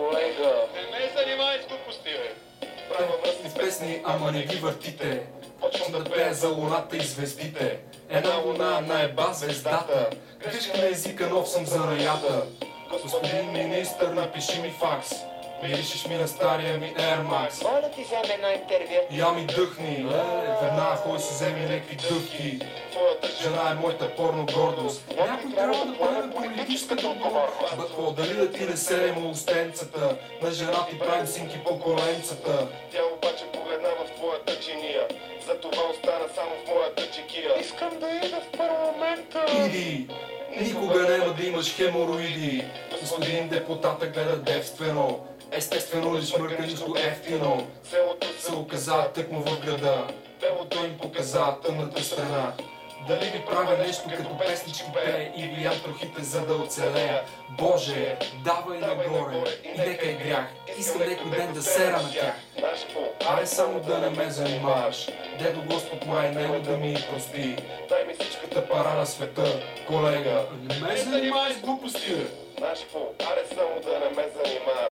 колега. Не ме занимай с глупости, бе. Правя връзки с песни, ама не ги въртите. Почвам да пея за луната и звездите. Една луна наеба звездата. Грешка на езика, нов съм за раята. Господин министър, напиши ми факс. Миришеш ми на стария ми Air Max. Моля ти вземе едно интервю. Я ми дъхни, веднага хой си вземи някакви дъвки. Твоята жена е моята порно гордост. Някой трябва да поеме политическата отговорност. Бътво, дали да ти не серема устенцата. На жена ти правим синки по коленцата. Тя обаче погледна в твоята чиния. Затова остана само в моята чекия. Искам да ида в парламента. Иди, никога няма да имаш хемороиди. Господин депутата гледа девствено. Естествено ли шмърка нищо ефтино. Селото се оказа тъкмо в града. Белото им показа тъмната страна. Дали ви правя нещо като песнички пее и влиян трохите, за да оцелея? Боже, давай нагоре и нека е грях. Искам някой ден да сера на тях. Аре само да не ме занимаваш. Дедо Господ май няма да ми прости. Дай ми всичката пара на света, колега. Не ме занимай с глупости. Знаеш какво? Аре само да не ме занимаваш.